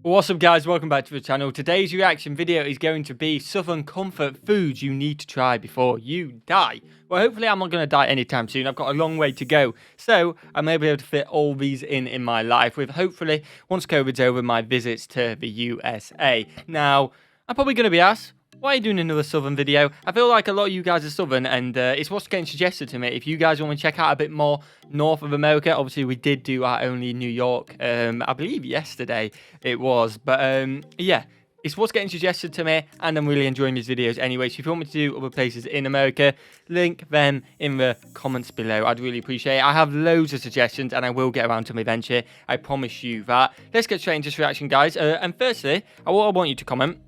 What's up guys, welcome back to the channel. Today's reaction video is going to be Southern comfort foods you need to try before you die. Well, hopefully I'm not going to die anytime soon. I've got a long way to go. So I may be able to fit all these in my life with hopefully, once COVID's over, my visits to the USA. Now, I'm probably going to be asked, why are you doing another Southern video? I feel like a lot of you guys are Southern and it's what's getting suggested to me. If you guys want to check out a bit more north of America, obviously we did do our only New York, I believe yesterday it was. But yeah, it's what's getting suggested to me and I'm really enjoying these videos anyway. So if you want me to do other places in America, link them in the comments below. I'd really appreciate it. I have loads of suggestions and I will get around to them eventually. I promise you that. Let's get straight into this reaction, guys. And firstly, what I want you to comment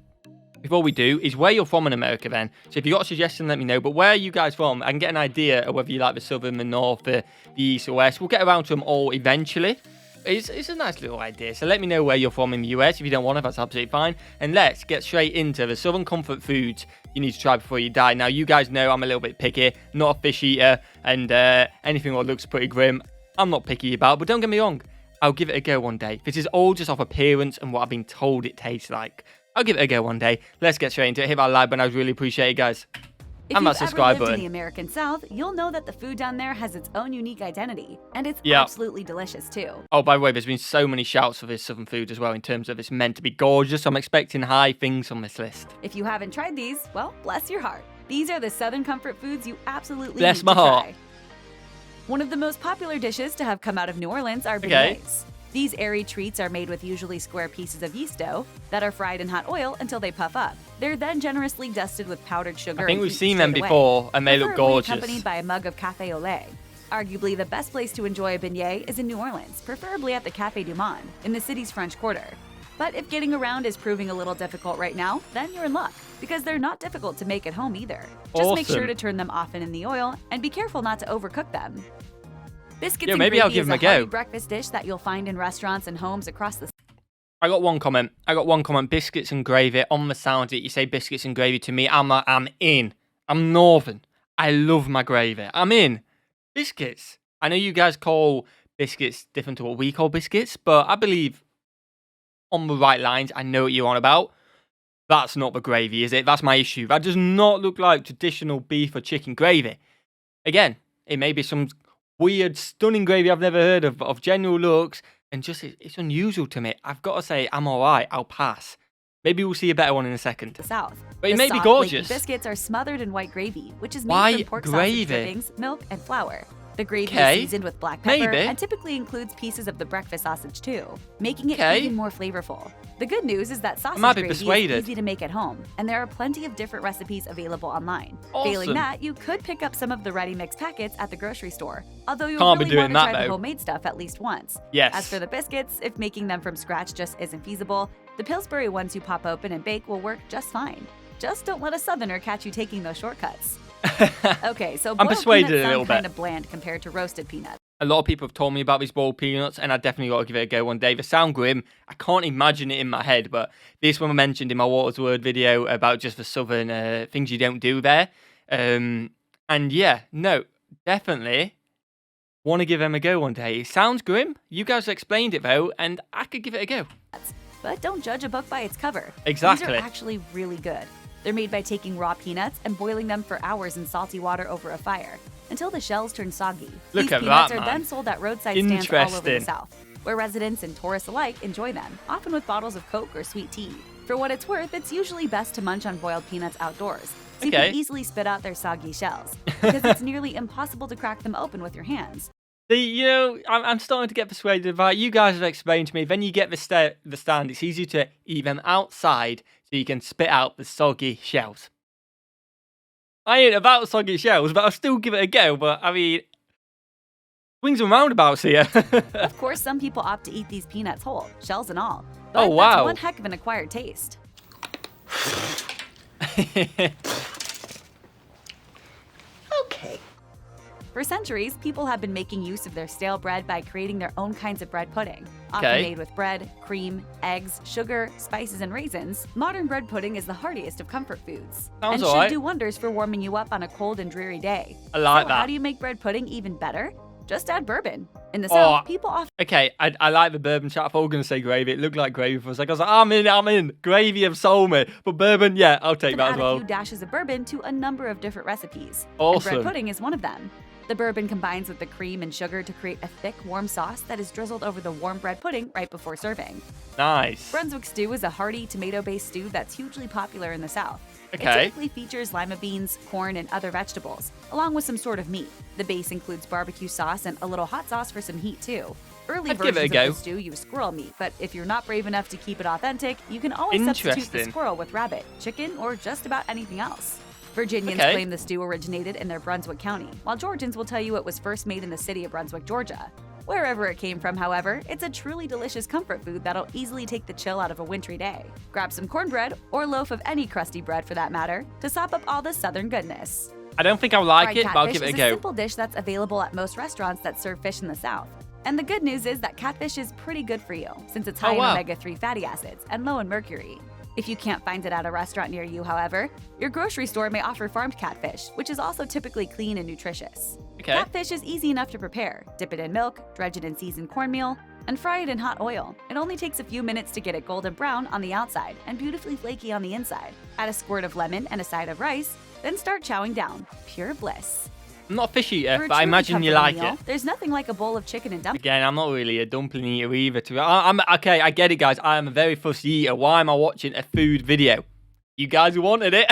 before we do is where you're from in America then. So if you got a suggestion, let me know. But where are you guys from? I can get an idea of whether you like the southern, the north, the east or west. We'll get around to them all eventually. It's a nice little idea. So let me know where you're from in the US. If you don't want it, that's absolutely fine. And let's get straight into the southern comfort foods you need to try before you die. Now, you guys know I'm a little bit picky. Not a fish eater. And anything that looks pretty grim, I'm not picky about. But don't get me wrong. I'll give it a go one day. This is all just off appearance and what I've been told it tastes like. I'll give it a go one day. Let's get straight into it. Hit that like button. I would really appreciate it, guys. And that subscribe button. If you've ever lived in the American South, you'll know that the food down there has its own unique identity. And it's absolutely delicious, too. Oh, by the way, there's been so many shouts for this southern food as well in terms of it's meant to be gorgeous. I'm expecting high things on this list. If you haven't tried these, well, bless your heart. These are the southern comfort foods you absolutely bless need my to heart. try. One of the most popular dishes to have come out of New Orleans are beignets. These airy treats are made with usually square pieces of yeast dough that are fried in hot oil until they puff up. They're then generously dusted with powdered sugar. I think we've seen them before, and they look gorgeous. Accompanied by a mug of café au lait. Arguably, the best place to enjoy a beignet is in New Orleans, preferably at the Café du Monde in the city's French Quarter. But if getting around is proving a little difficult right now, then you're in luck, because they're not difficult to make at home either. Just make sure to turn them often in the oil and be careful not to overcook them. Biscuits and maybe gravy I'll give them a go. Breakfast dish that you'll find in restaurants and homes across the. I got one comment. Biscuits and gravy. On the sound of it, you say biscuits and gravy to me. I'm in. I'm northern. I love my gravy. I'm in. Biscuits. I know you guys call biscuits different to what we call biscuits, but I believe on the right lines. I know what you're on about. That's not the gravy, is it? That's my issue. That does not look like traditional beef or chicken gravy. Again, it may be some weird, stunning gravy I've never heard of general looks, and just it's unusual to me. I've got to say, I'm alright. I'll pass. Maybe we'll see a better one in a second. South. But it may be gorgeous. Biscuits are smothered in white gravy, which is made from pork sausage drippings, milk, and flour. The gravy is seasoned with black pepper and typically includes pieces of the breakfast sausage too, making it even more flavorful. The good news is that sausage gravy is easy to make at home, and there are plenty of different recipes available online. Failing that, you could pick up some of the ready-mix packets at the grocery store, although you'll really want to try the homemade stuff at least once. As for the biscuits, if making them from scratch just isn't feasible, the Pillsbury ones you pop open and bake will work just fine. Just don't let a southerner catch you taking those shortcuts. Okay, so I'm persuaded a little bit. Kind of bland compared to roasted peanuts. A lot of people have told me about these boiled peanuts, and I definitely got to give it a go one day. They sound grim. I can't imagine it in my head, but this one I mentioned in my Water's Word video about just the southern things you don't do there. And yeah, no, definitely want to give them a go one day. It sounds grim. You guys explained it though, and I could give it a go. But don't judge a book by its cover. Exactly. These are actually really good. They're made by taking raw peanuts and boiling them for hours in salty water over a fire until the shells turn soggy. These peanuts are then sold at roadside stands all over the South, where residents and tourists alike enjoy them, often with bottles of Coke or sweet tea. For what it's worth, it's usually best to munch on boiled peanuts outdoors, so you can easily spit out their soggy shells, because it's nearly impossible to crack them open with your hands. See, you know, I'm starting to get persuaded by it. You guys have explained to me, then you get the stand, it's easier to eat them outside so you can spit out the soggy shells. I ain't about soggy shells, but I'll still give it a go. But, I mean, swings and roundabouts here. Of course, some people opt to eat these peanuts whole, shells and all. But oh, wow. That's one heck of an acquired taste. Okay. For centuries, people have been making use of their stale bread by creating their own kinds of bread pudding. Often made with bread, cream, eggs, sugar, spices, and raisins, modern bread pudding is the heartiest of comfort foods. Sounds and should do wonders for warming you up on a cold and dreary day. I like that. How do you make bread pudding even better? Just add bourbon. In the South, people often... Okay, I like the bourbon shot. I thought I was going to say gravy. It looked like gravy for a second. I was like, I'm in. Gravy have sold me. But bourbon, yeah, I'll take that as well. Add a few dashes of bourbon to a number of different recipes. Awesome. And bread pudding is one of them. The bourbon combines with the cream and sugar to create a thick, warm sauce that is drizzled over the warm bread pudding right before serving. Nice. Brunswick stew is a hearty, tomato-based stew that's hugely popular in the South. Okay. It typically features lima beans, corn, and other vegetables, along with some sort of meat. The base includes barbecue sauce and a little hot sauce for some heat, too. Early versions of the stew use squirrel meat, but if you're not brave enough to keep it authentic, you can always substitute the squirrel with rabbit, chicken, or just about anything else. Virginians claim the stew originated in their Brunswick County, while Georgians will tell you it was first made in the city of Brunswick, Georgia. Wherever it came from, however, it's a truly delicious comfort food that'll easily take the chill out of a wintry day. Grab some cornbread, or a loaf of any crusty bread for that matter, to sop up all the southern goodness. I don't think I'll like it, but I'll give it a go. Catfish is a simple dish that's available at most restaurants that serve fish in the South. And the good news is that catfish is pretty good for you, since it's high in omega-3 fatty acids and low in mercury. If you can't find it at a restaurant near you, however, your grocery store may offer farmed catfish, which is also typically clean and nutritious. Catfish is easy enough to prepare. Dip it in milk, dredge it in seasoned cornmeal, and fry it in hot oil. It only takes a few minutes to get it golden brown on the outside and beautifully flaky on the inside. Add a squirt of lemon and a side of rice, then start chowing down. Pure bliss. I'm not a fish eater, but I imagine you like it. There's nothing like a bowl of chicken and dumplings. Again, I'm not really a dumpling eater either. Okay, I get it, guys. I am a very fussy eater. Why am I watching a food video? You guys wanted it.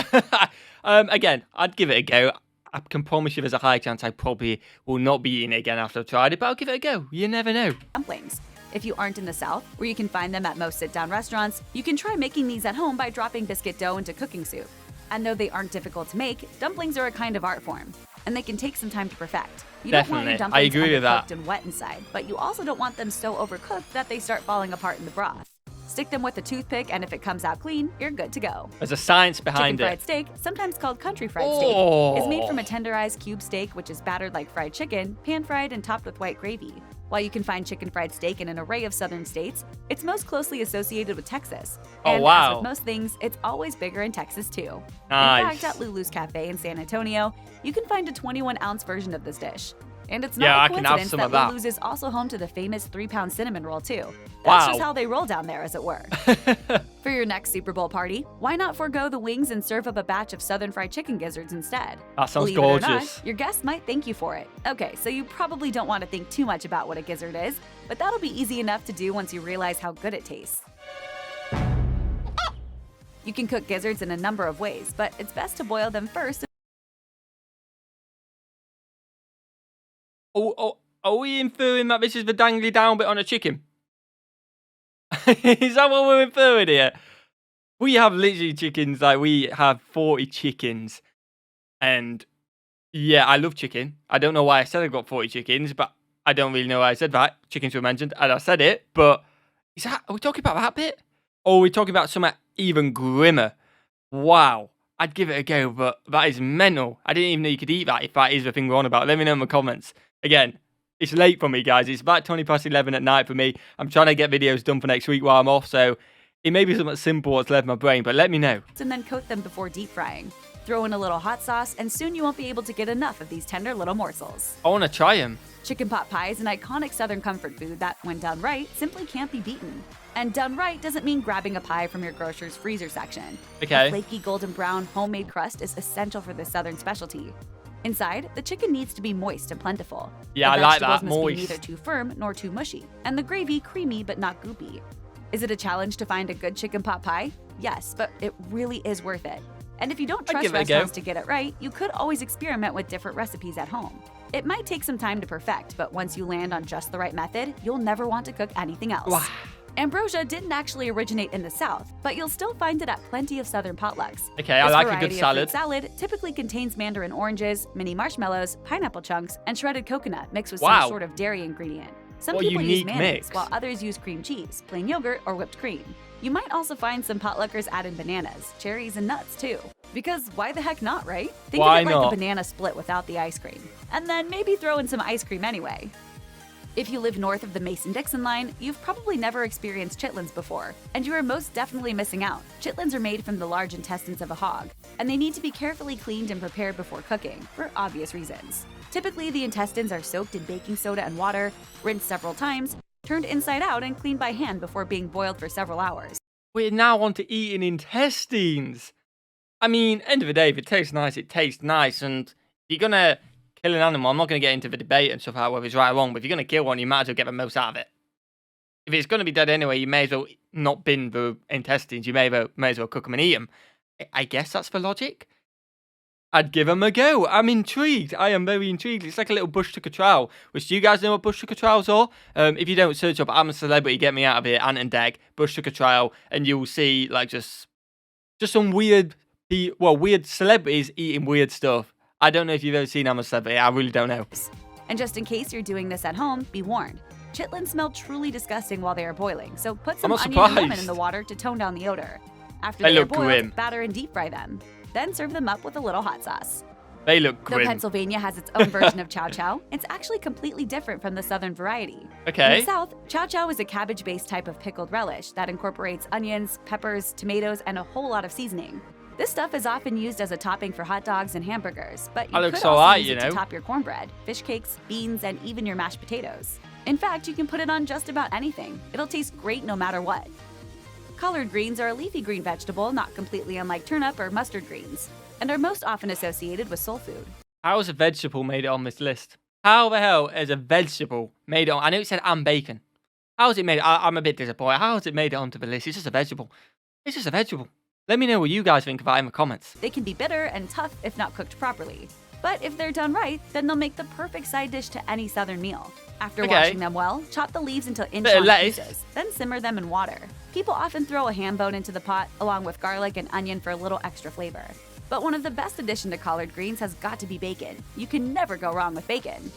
Again, I'd give it a go. I can promise you there's a high chance I probably will not be eating it again after I've tried it, but I'll give it a go. You never know. Dumplings. If you aren't in the South, where you can find them at most sit-down restaurants, you can try making these at home by dropping biscuit dough into cooking soup. And though they aren't difficult to make, dumplings are a kind of art form, and they can take some time to perfect. You don't want your dumplings undercooked and wet inside, but you also don't want them so overcooked that they start falling apart in the broth. Stick them with a toothpick, and if it comes out clean, you're good to go. There's a science behind it. Chicken fried steak, sometimes called country fried steak, is made from a tenderized cube steak, which is battered like fried chicken, pan-fried and topped with white gravy. While you can find chicken fried steak in an array of southern states, it's most closely associated with Texas. And as with most things, it's always bigger in Texas too. Nice. In fact, at Lulu's Cafe in San Antonio, you can find a 21-ounce version of this dish. And it's not a coincidence that Lulu's is also home to the famous 3-pound cinnamon roll too. That's just how they roll down there, as it were. For your next Super Bowl party, why not forego the wings and serve up a batch of southern fried chicken gizzards instead? That sounds gorgeous. Believe it or not, your guests might thank you for it. Okay, so you probably don't want to think too much about what a gizzard is, but that'll be easy enough to do once you realize how good it tastes. You can cook gizzards in a number of ways, but it's best to boil them first. Are we inferring that this is the dangly down bit on a chicken? Is that what we're inferring here? We have literally chickens, like we have 40 chickens. And yeah, I love chicken. I don't know why I said I've got 40 chickens, but I don't really know why I said that. Chickens were mentioned, and I said it, but are we talking about that bit? Or are we talking about something even grimmer? Wow. I'd give it a go, but that is mental. I didn't even know you could eat that if that is the thing we're on about. Let me know in the comments. Again, it's late for me, guys. It's about 20 past 11 at night for me. I'm trying to get videos done for next week while I'm off, so it may be something simple that's left my brain, but let me know. And then coat them before deep frying. Throw in a little hot sauce, and soon you won't be able to get enough of these tender little morsels. I want to try them. Chicken pot pie is an iconic Southern comfort food that, when done right, simply can't be beaten. And done right doesn't mean grabbing a pie from your grocer's freezer section. Okay. A flaky golden brown homemade crust is essential for this Southern specialty. Inside, the chicken needs to be moist and plentiful. Yeah, I like that, moist. The vegetables must be neither too firm nor too mushy, and the gravy creamy but not goopy. Is it a challenge to find a good chicken pot pie? Yes, but it really is worth it. And if you don't trust restaurants to get it right, you could always experiment with different recipes at home. It might take some time to perfect, but once you land on just the right method, you'll never want to cook anything else. Wow. Ambrosia didn't actually originate in the South, but you'll still find it at plenty of Southern potlucks. Okay, I like a good salad. This salad typically contains mandarin oranges, mini marshmallows, pineapple chunks, and shredded coconut mixed with some sort of dairy ingredient. Some people use mayonnaise, while others use cream cheese, plain yogurt, or whipped cream. You might also find some potluckers add in bananas, cherries, and nuts too. Because why the heck not, right? Think of it like a banana split without the ice cream. And then maybe throw in some ice cream anyway. If you live north of the Mason-Dixon line, you've probably never experienced chitlins before, and you are most definitely missing out. Chitlins are made from the large intestines of a hog, and they need to be carefully cleaned and prepared before cooking, for obvious reasons. Typically, the intestines are soaked in baking soda and water, rinsed several times, turned inside out, and cleaned by hand before being boiled for several hours. We're now on to eating intestines. I mean, end of the day, if it tastes nice, it tastes nice. And if you're going to kill an animal, I'm not going to get into the debate and stuff about whether it's right or wrong, but if you're going to kill one, you might as well get the most out of it. If it's going to be dead anyway, you may as well not bin the intestines. You may as well cook them and eat them. I guess that's the logic. I'd give them a go. I'm intrigued. I am very intrigued. It's like a little bush tucker trowel. Which, do you guys know what bush tucker trowels are? If you don't, search up I'm a Celebrity, Get Me Out of Here, Ant and Deg, bush tucker trowel, and you'll see like just some weird celebrities eating weird stuff. I don't know if you've ever seen I'm a Celebrity. I really don't know. And just in case you're doing this at home, be warned. Chitlins smell truly disgusting while they are boiling, so put some onion and lemon in the water to tone down the odor. After they are boiled, batter and deep fry them. Then serve them up with a little hot sauce. They look grim. Though Pennsylvania has its own version of chow-chow, it's actually completely different from the southern variety. Okay. In the South, chow-chow is a cabbage-based type of pickled relish that incorporates onions, peppers, tomatoes, and a whole lot of seasoning. This stuff is often used as a topping for hot dogs and hamburgers, but you could also use it to top your cornbread, fish cakes, beans, and even your mashed potatoes. In fact, you can put it on just about anything. It'll taste great no matter what. Collard greens are a leafy green vegetable, not completely unlike turnip or mustard greens, and are most often associated with soul food. How has a vegetable made it on this list? How the hell has a vegetable made it on? I know it said and bacon. How has it made it? I'm a bit disappointed. How has it made it onto the list? It's just a vegetable. It's just a vegetable. Let me know what you guys think of that in the comments. They can be bitter and tough if not cooked properly. But if they're done right, then they'll make the perfect side dish to any southern meal. After washing them well, chop the leaves into inch-long pieces, then simmer them in water. People often throw a ham bone into the pot, along with garlic and onion for a little extra flavor. But one of the best additions to collard greens has got to be bacon. You can never go wrong with bacon.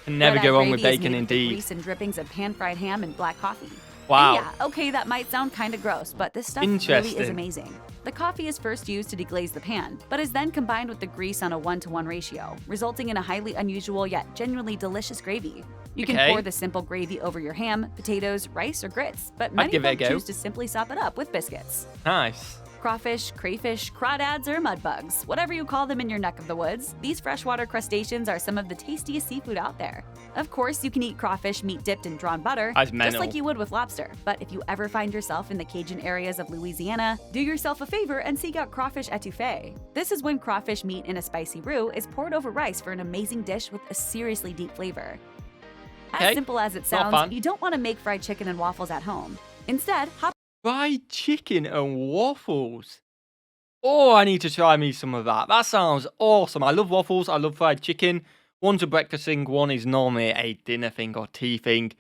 Can never go wrong with bacon, indeed. Grease and drippings of pan-fried ham and black coffee. Wow. And yeah, okay, that might sound kind of gross, but this stuff really is amazing. The coffee is first used to deglaze the pan, but is then combined with the grease on a 1-to-1 ratio, resulting in a highly unusual yet genuinely delicious gravy. You can pour the simple gravy over your ham, potatoes, rice, or grits, but many folk choose to simply sop it up with biscuits. Nice. Crawfish, crayfish, crawdads, or mudbugs, whatever you call them in your neck of the woods, these freshwater crustaceans are some of the tastiest seafood out there. Of course, you can eat crawfish meat dipped in drawn butter, just like you would with lobster. But if you ever find yourself in the Cajun areas of Louisiana, do yourself a favor and seek out crawfish etouffee. This is when crawfish meat in a spicy roux is poured over rice for an amazing dish with a seriously deep flavor. As simple as it sounds, you don't want to make fried chicken and waffles at home. Instead, fried chicken and waffles. Oh, I need to try me some of that. That sounds awesome. I love waffles. I love fried chicken. One's a breakfast thing. One is normally a dinner thing or tea thing.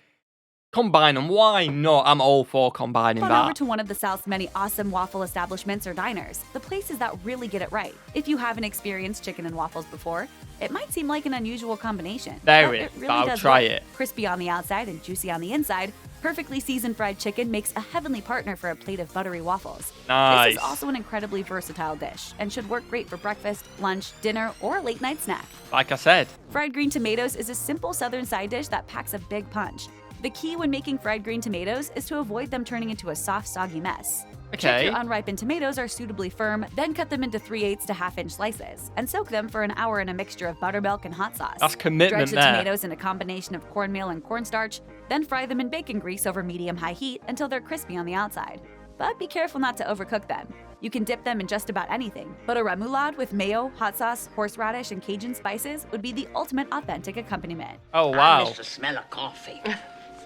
Combine them. Why not? I'm all for combining that. Over to one of the South's many awesome waffle establishments or diners, the places that really get it right. If you haven't experienced chicken and waffles before, it might seem like an unusual combination. I'll try it. Crispy on the outside and juicy on the inside, perfectly seasoned fried chicken makes a heavenly partner for a plate of buttery waffles. Nice. This is also an incredibly versatile dish and should work great for breakfast, lunch, dinner, or a late night snack. Like I said. Fried green tomatoes is a simple southern side dish that packs a big punch. The key when making fried green tomatoes is to avoid them turning into a soft, soggy mess. Check your unripened tomatoes are suitably firm, then cut them into 3/8 to half-inch slices, and soak them for an hour in a mixture of buttermilk and hot sauce. That's commitment. Dredge the tomatoes in a combination of cornmeal and cornstarch, then fry them in bacon grease over medium-high heat until they're crispy on the outside. But be careful not to overcook them. You can dip them in just about anything, but a remoulade with mayo, hot sauce, horseradish, and Cajun spices would be the ultimate authentic accompaniment. Oh, wow. I miss the smell of coffee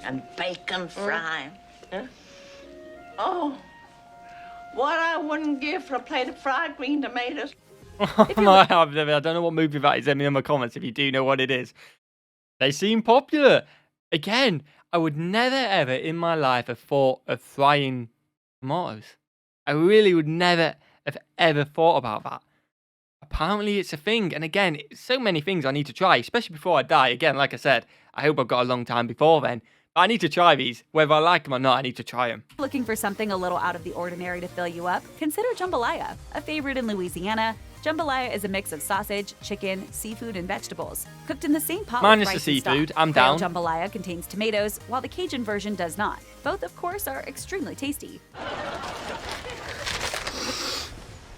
and bacon frying. Oh, what I wouldn't give for a plate of fried green tomatoes. I don't know what movie that is. Let me know in the comments if you do know what it is. They seem popular. Again, I would never ever in my life have thought of frying tomatoes. I really would never have ever thought about that. Apparently it's a thing. And again, so many things I need to try, especially before I die. Again, like I said, I hope I've got a long time before then. But I need to try these. Whether I like them or not, I need to try them. Looking for something a little out of the ordinary to fill you up? Consider jambalaya, a favorite in Louisiana. Jambalaya is a mix of sausage, chicken, seafood, and vegetables, cooked in the same pot Minus with rice the seafood, stock. I'm down. Jambalaya contains tomatoes, while the Cajun version does not. Both, of course, are extremely tasty.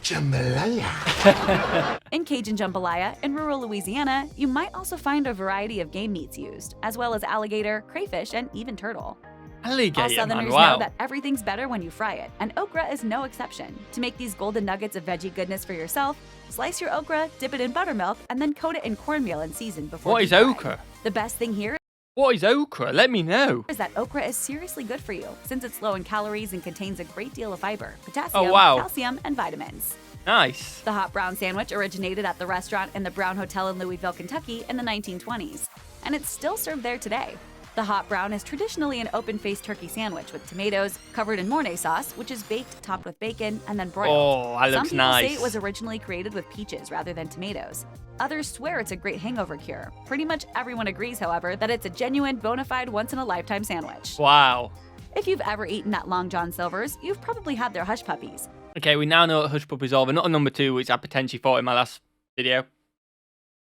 Jambalaya. In Cajun jambalaya, in rural Louisiana, you might also find a variety of game meats used, as well as alligator, crayfish, and even turtle. All Alligator, man, Southerners wow. know that everything's better when you fry it, and okra is no exception. To make these golden nuggets of veggie goodness for yourself, slice your okra, dip it in buttermilk, and then coat it in cornmeal and season before What deep is frying. okra? The best thing here What is okra? Let me know. is that okra is seriously good for you, since it's low in calories and contains a great deal of fiber, potassium, Oh, wow. calcium, and vitamins. Nice. The hot brown sandwich originated at the restaurant in the Brown Hotel in Louisville, Kentucky in the 1920s, and it's still served there today. The hot brown is traditionally an open-faced turkey sandwich with tomatoes covered in Mornay sauce, which is baked, topped with bacon, and then broiled. Oh, that looks Some people nice. say it was originally created with peaches rather than tomatoes. Others swear it's a great hangover cure. Pretty much everyone agrees, however, that it's a genuine, bona fide, once-in-a-lifetime sandwich. Wow. If you've ever eaten at Long John Silver's, you've probably had their hush puppies. Okay, we now know what hush puppies are. They're not a number 2, which I potentially thought in my last video.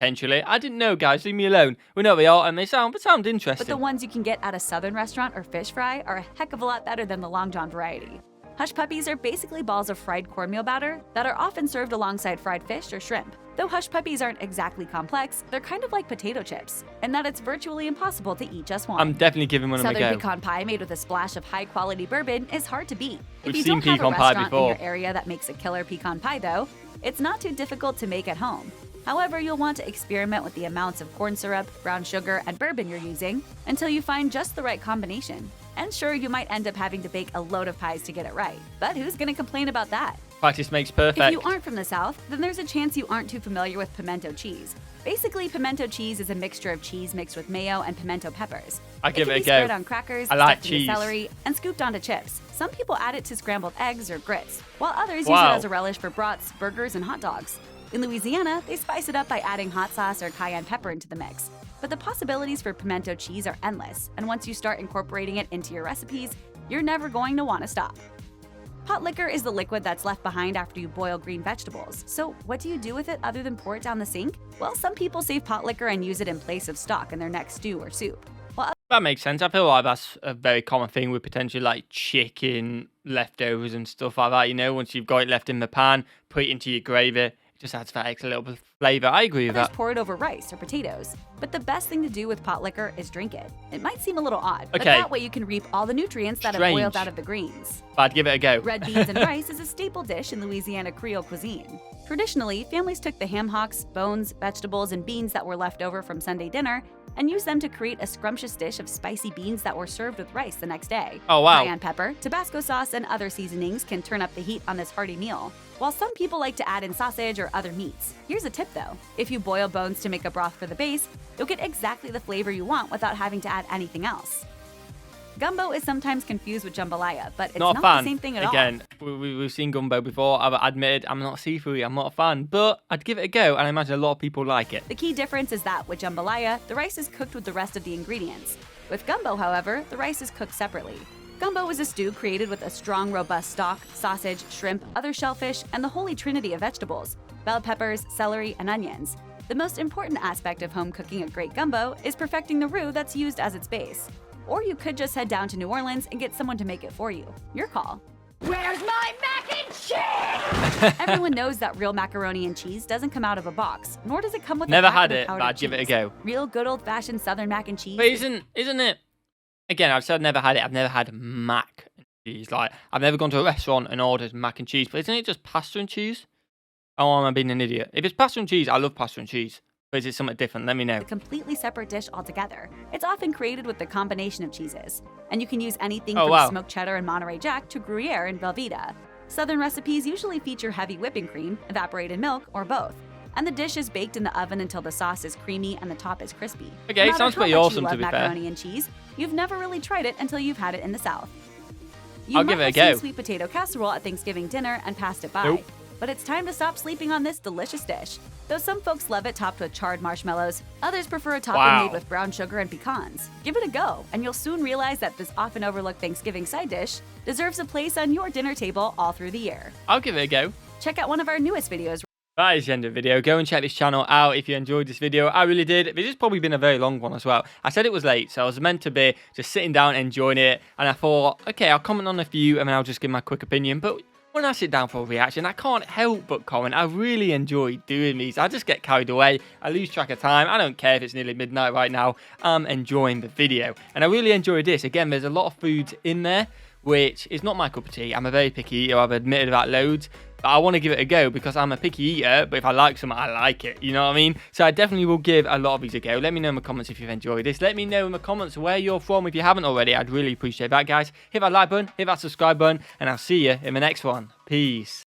Potentially. I didn't know, guys. Leave me alone. We know what they are, and they sound interesting. But the ones you can get at a southern restaurant or fish fry are a heck of a lot better than the Long John variety. Hush puppies are basically balls of fried cornmeal batter that are often served alongside fried fish or shrimp. Though hush puppies aren't exactly complex, they're kind of like potato chips, in that it's virtually impossible to eat just one. I'm definitely giving one of them a Southern go. pecan pie made with a splash of high-quality bourbon is hard to beat. We've If you seen don't have a pecan pie restaurant in before. your area that makes a killer pecan pie, though, it's not too difficult to make at home. However, you'll want to experiment with the amounts of corn syrup, brown sugar, and bourbon you're using until you find just the right combination. And sure, you might end up having to bake a load of pies to get it right, but who's gonna complain about that? Practice makes perfect. If you aren't from the South, then there's a chance you aren't too familiar with pimento cheese. Basically, pimento cheese is a mixture of cheese mixed with mayo and pimento peppers. I'll give it a can be go. spread on crackers, I like stuffed into cheese. celery, and scooped onto chips. Some people add it to scrambled eggs or grits, while others Wow. use it as a relish for brats, burgers, and hot dogs. In Louisiana, they spice it up by adding hot sauce or cayenne pepper into the mix. But the possibilities for pimento cheese are endless, and once you start incorporating it into your recipes, you're never going to want to stop. Pot liquor is the liquid that's left behind after you boil green vegetables. So what do you do with it other than pour it down the sink? Well, some people save pot liquor and use it in place of stock in their next stew or soup. While That makes sense. I feel like that's a very common thing with potentially like chicken leftovers and stuff like that. You know, once you've got it left in the pan, put it into your gravy. It just adds that extra little bit of flavor. I agree with others that. pour it over rice or potatoes. But the best thing to do with pot liquor is drink it. It might seem a little odd, but Okay. that way you can reap all the nutrients that have Strange. boiled out of the greens. But I'd give it a go. Red beans and rice is a staple dish in Louisiana Creole cuisine. Traditionally, families took the ham hocks, bones, vegetables, and beans that were left over from Sunday dinner and used them to create a scrumptious dish of spicy beans that were served with rice the next day. Oh, wow. Cayenne pepper, Tabasco sauce, and other seasonings can turn up the heat on this hearty meal. While some people like to add in sausage or other meats. Here's a tip though. If you boil bones to make a broth for the base, you'll get exactly the flavor you want without having to add anything else. Gumbo is sometimes confused with jambalaya, but it's Not not a fan. the same thing at Again, we've seen gumbo before. I've admitted I'm not seafood. I'm not a fan, but I'd give it a go, and I imagine a lot of people like it. The key difference is that with jambalaya, the rice is cooked with the rest of the ingredients. With gumbo, however, the rice is cooked separately. Gumbo is a stew created with a strong, robust stock, sausage, shrimp, other shellfish, and the holy trinity of vegetables: bell peppers, celery, and onions. The most important aspect of home cooking a great gumbo is perfecting the roux that's used as its base. Or you could just head down to New Orleans and get someone to make it for you. Your call. Where's my mac and cheese? Everyone knows that real macaroni and cheese doesn't come out of a box, nor does it come with Never a packet had of it, but powdered I'd give it a cheese. go. Real good old-fashioned Southern mac and cheese. But isn't it? Again, I've said never had it. I've never had mac and cheese. Like, I've never gone to a restaurant and ordered mac and cheese. But isn't it just pasta and cheese? Oh, am I being an idiot? If it's pasta and cheese, I love pasta and cheese. But is it something different? Let me know. A completely separate dish altogether. It's often created with the combination of cheeses, and you can use anything Oh, from wow. smoked cheddar and Monterey Jack to Gruyere and Velveeta. Southern recipes usually feature heavy whipping cream, evaporated milk, or both. And the dish is baked in the oven until the sauce is creamy and the top is crispy. Okay, No matter sounds how pretty much you awesome, love to be fair. macaroni and cheese, you've never really tried it until you've had it in the South. You I'll might give it a have seen go. sweet potato casserole at Thanksgiving dinner and passed it by. Nope. But it's time to stop sleeping on this delicious dish. Though some folks love it topped with charred marshmallows, others prefer a topping Wow. made with brown sugar and pecans. Give it a go, and you'll soon realize that this often overlooked Thanksgiving side dish deserves a place on your dinner table all through the year. I'll give it a go. Check out one of our newest videos. That is the end of the video. Go and check this channel out if you enjoyed this video. I really did. This has probably been a very long one as well. I said it was late, so I was meant to be just sitting down enjoying it. And I thought, okay, I'll comment on a few and then I'll just give my quick opinion. But when I sit down for a reaction, I can't help but comment. I really enjoy doing these. I just get carried away. I lose track of time. I don't care if it's nearly midnight right now. I'm enjoying the video. And I really enjoy this. Again, there's a lot of foods in there, which is not my cup of tea. I'm a very picky eater. I've admitted that loads. But I want to give it a go because I'm a picky eater. But if I like something, I like it. You know what I mean? So I definitely will give a lot of these a go. Let me know in the comments if you've enjoyed this. Let me know in the comments where you're from if you haven't already. I'd really appreciate that, guys. Hit that like button, hit that subscribe button, and I'll see you in the next one. Peace.